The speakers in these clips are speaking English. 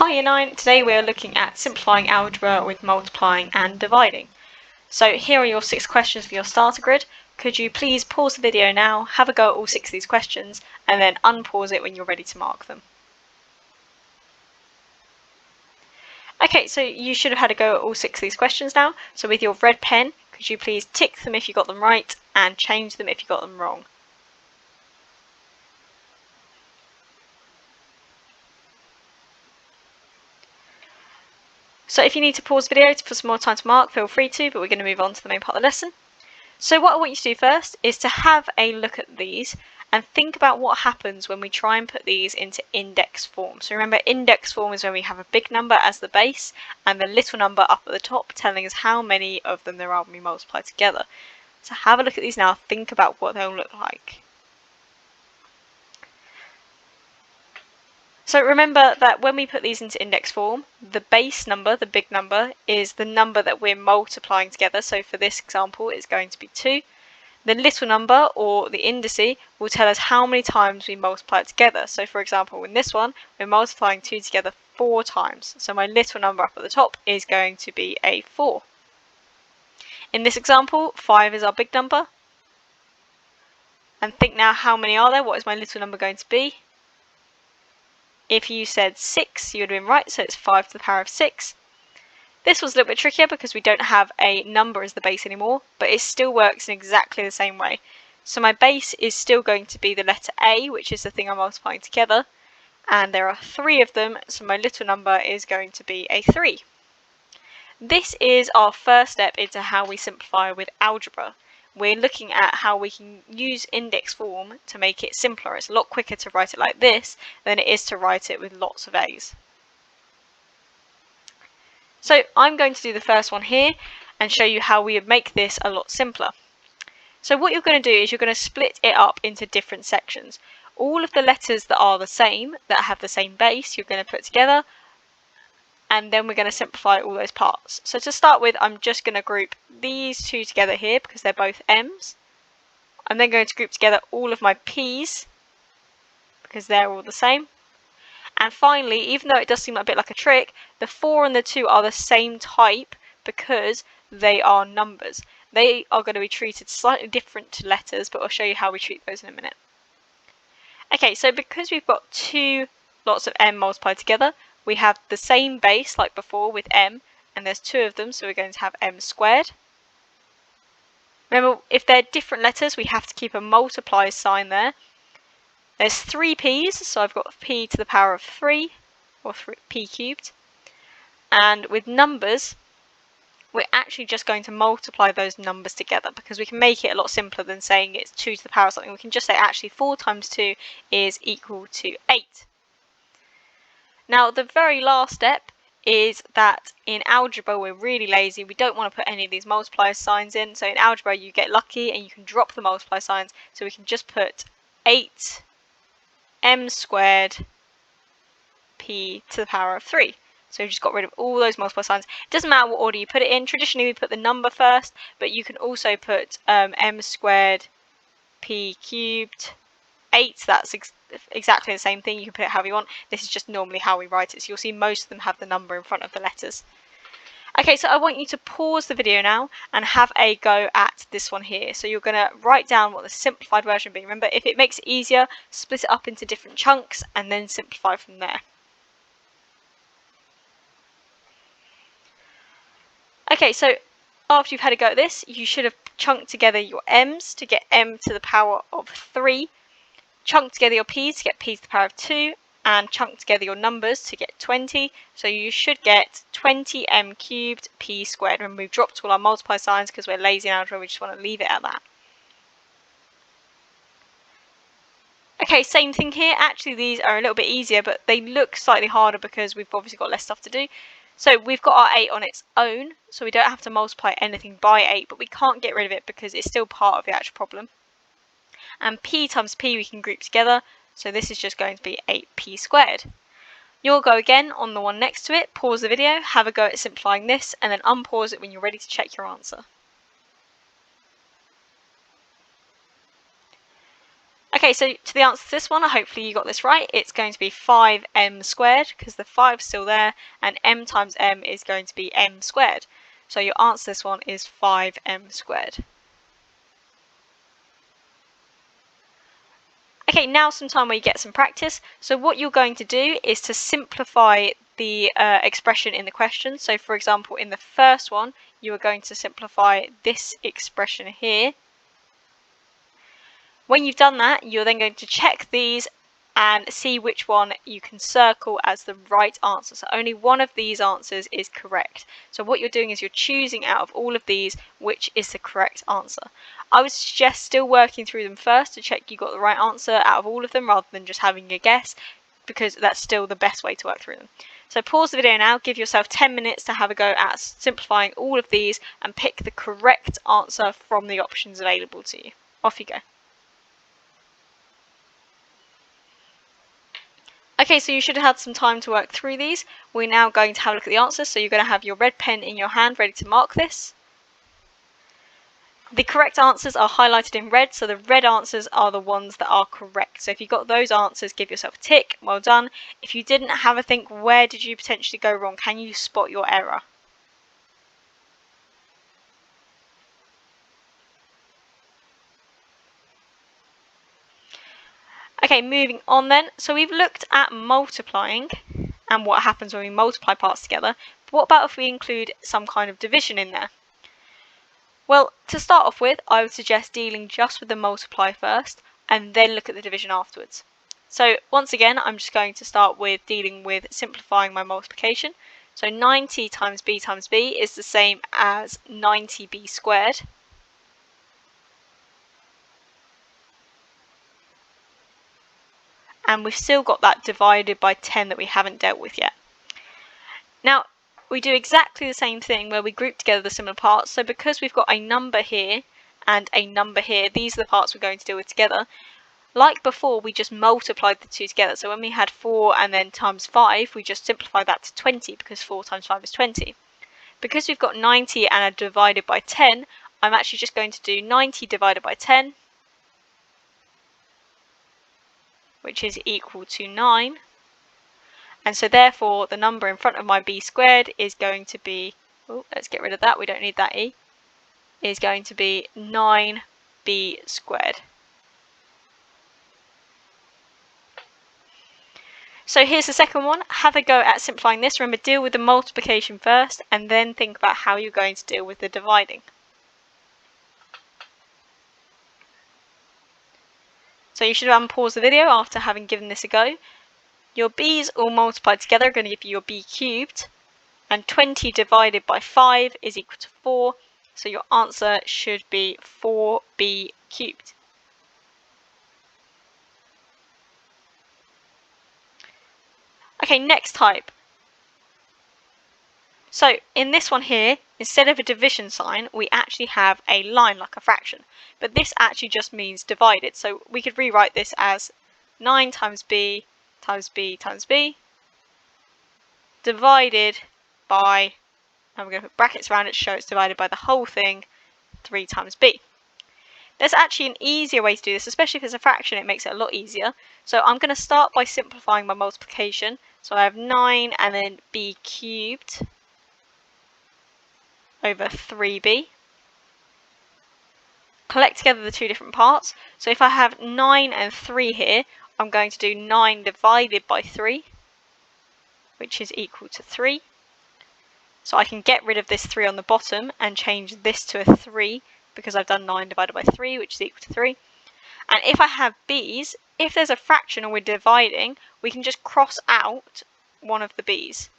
Hi Year 9, today we are looking at simplifying algebra with multiplying and dividing. So here are your 6 questions for your starter grid. Could you please pause the video now, have a go at all 6 of these questions, and then unpause it when you're ready to mark them. Okay, so you should have had a go at all 6 of these questions now. So with your red pen, could you please tick them if you got them right and change them if you got them wrong. So if you need to pause the video for some more time to mark, feel free to, but we're going to move on to the main part of the lesson. So what I want you to do first is to have a look at these and think about what happens when we try and put these into index form. So remember, index form is when we have a big number as the base and the little number up at the top telling us how many of them there are when we multiply together. So have a look at these now, think about what they'll look like. So remember that when we put these into index form, the base number, the big number, is the number that we're multiplying together. So for this example, it's going to be 2. The little number, or the indice, will tell us how many times we multiply it together. So for example, in this one, we're multiplying 2 together 4 times. So my little number up at the top is going to be a 4. In this example, 5 is our big number. And think now, how many are there? What is my little number going to be? If you said 6, you would have been right, so it's 5 to the power of 6. This was a little bit trickier because we don't have a number as the base anymore, but it still works in exactly the same way. So my base is still going to be the letter A, which is the thing I'm multiplying together, and there are 3 of them, so my little number is going to be a 3. This is our first step into how we simplify with algebra. We're looking at how we can use index form to make it simpler. It's a lot quicker to write it like this than it is to write it with lots of A's. So I'm going to do the first one here and show you how we would make this a lot simpler. So what you're going to do is you're going to split it up into different sections. All of the letters that are the same, that have the same base, you're going to put together, and then we're going to simplify all those parts. So to start with, I'm just going to group these 2 together here because they're both M's. I'm then going to group together all of my P's because they're all the same. And finally, even though it does seem a bit like a trick, the 4 and the 2 are the same type because they are numbers. They are going to be treated slightly different to letters, but I'll show you how we treat those in a minute. Okay, so because we've got 2 lots of M multiplied together, we have the same base like before with M, and there's 2 of them, so we're going to have M squared. Remember, if they're different letters, we have to keep a multiply sign there. There's 3 P's, so I've got P to the power of 3, or P cubed. And with numbers, we're actually just going to multiply those numbers together because we can make it a lot simpler than saying it's 2 to the power of something. We can just say actually 4 times 2 is equal to 8. Now the very last step is that in algebra we're really lazy. We don't want to put any of these multiply signs in. So in algebra you get lucky and you can drop the multiply signs. So we can just put 8 m squared p to the power of 3. So we've just got rid of all those multiply signs. It doesn't matter what order you put it in. Traditionally we put the number first, but you can also put m squared p cubed 8. That's exactly the same thing. You can put it however you want. This is just normally how we write it. So you'll see most of them have the number in front of the letters. Okay, so I want you to pause the video now and have a go at this one here. So you're going to write down what the simplified version will be. Remember, if it makes it easier, split it up into different chunks and then simplify from there. Okay, so after you've had a go at this, you should have chunked together your m's to get m to the power of 3. Chunk together your p's to get p to the power of 2, and chunk together your numbers to get 20. So you should get 20m cubed p squared. Remember, we've dropped all our multiply signs because we're lazy in algebra. We just want to leave it at that. Okay, same thing here. Actually, these are a little bit easier, but they look slightly harder because we've obviously got less stuff to do. So we've got our 8 on its own, so we don't have to multiply anything by 8, but we can't get rid of it because it's still part of the actual problem. And p times p we can group together, so this is just going to be 8p squared. You'll go again on the one next to it, pause the video, have a go at simplifying this, and then unpause it when you're ready to check your answer. Okay, so to the answer to this one, hopefully you got this right. It's going to be 5m squared because the 5 is still there, and m times m is going to be m squared. So your answer to this one is 5m squared. Okay, now some time where you get some practice. So what you're going to do is to simplify the expression in the question. So for example, in the first one, you are going to simplify this expression here. When you've done that, you're then going to check these and see which one you can circle as the right answer. So only one of these answers is correct. So what you're doing is you're choosing out of all of these which is the correct answer. I would suggest still working through them first to check you got the right answer out of all of them rather than just having a guess, because that's still the best way to work through them. So pause the video now, give yourself 10 minutes to have a go at simplifying all of these and pick the correct answer from the options available to you. Off you go. Okay, so you should have had some time to work through these. We're now going to have a look at the answers. So you're going to have your red pen in your hand ready to mark this. The correct answers are highlighted in red, so the red answers are the ones that are correct. So if you got those answers, give yourself a tick. Well done. If you didn't, have a think, where did you potentially go wrong? Can you spot your error? Okay, moving on then. So we've looked at multiplying and what happens when we multiply parts together. But what about if we include some kind of division in there? Well, to start off with, I would suggest dealing just with the multiply first and then look at the division afterwards. So once again, I'm just going to start with dealing with simplifying my multiplication. So 90 times b is the same as 90b squared. And we've still got that divided by 10 that we haven't dealt with yet. Now, we do exactly the same thing where we group together the similar parts. So because we've got a number here and a number here, these are the parts we're going to deal with together. Like before, we just multiplied the two together. So when we had 4 and then times 5, we just simplified that to 20 because 4 times 5 is 20. Because we've got 90 and are divided by 10, I'm actually just going to do 90 divided by 10, which is equal to 9. And so therefore, the number in front of my b squared is going to be, oh, let's get rid of that, we don't need that e, is going to be 9b squared. So here's the second one. Have a go at simplifying this. Remember, deal with the multiplication first and then think about how you're going to deal with the dividing. So you should unpause the video after having given this a go. Your b's all multiplied together are going to give you your b cubed, and 20 divided by 5 is equal to 4, so your answer should be 4b cubed. Okay, next type. So in this one here, instead of a division sign, we actually have a line like a fraction, but this actually just means divided. So we could rewrite this as 9 times b times b times b divided by, and we're going to put brackets around it to show it's divided by the whole thing, 3 times b. There's actually an easier way to do this, especially if it's a fraction, it makes it a lot easier. So I'm going to start by simplifying my multiplication. So I have 9 and then b cubed over 3b. Collect together the two different parts. So if I have 9 and 3 here, I'm going to do 9 divided by 3, which is equal to 3. So I can get rid of this 3 on the bottom and change this to a 3 because I've done 9 divided by 3, which is equal to 3. And if I have b's, if there's a fraction and we're dividing, we can just cross out one of the b's.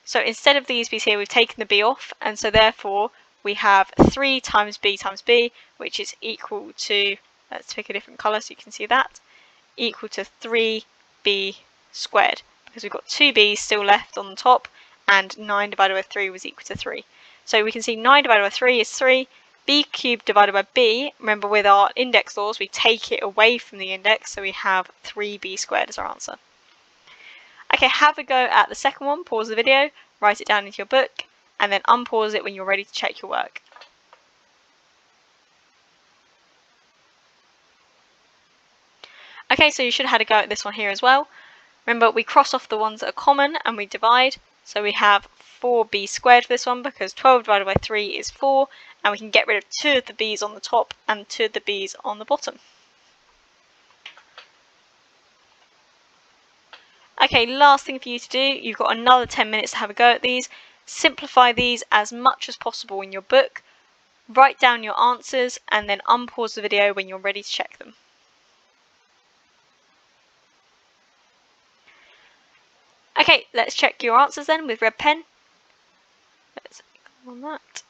So instead of these b's here, we've taken the b off, and so therefore we have 3 times b, which is equal to, let's pick a different colour so you can see that, equal to 3b squared, because we've got 2 b's still left on the top, and 9 divided by 3 was equal to 3. So we can see 9 divided by 3 is 3, b cubed divided by b, remember with our index laws, we take it away from the index, so we have 3b squared as our answer. Okay, have a go at the second one, pause the video, write it down into your book, and then unpause it when you're ready to check your work. Okay, so you should have had a go at this one here as well. Remember, we cross off the ones that are common and we divide. So we have 4b squared for this one because 12 divided by 3 is 4, and we can get rid of 2 of the b's on the top and 2 of the b's on the bottom. Okay, last thing for you to do, you've got another 10 minutes to have a go at these. Simplify these as much as possible in your book. Write down your answers and then unpause the video when you're ready to check them. Okay, let's check your answers then with red pen. Let's click on that.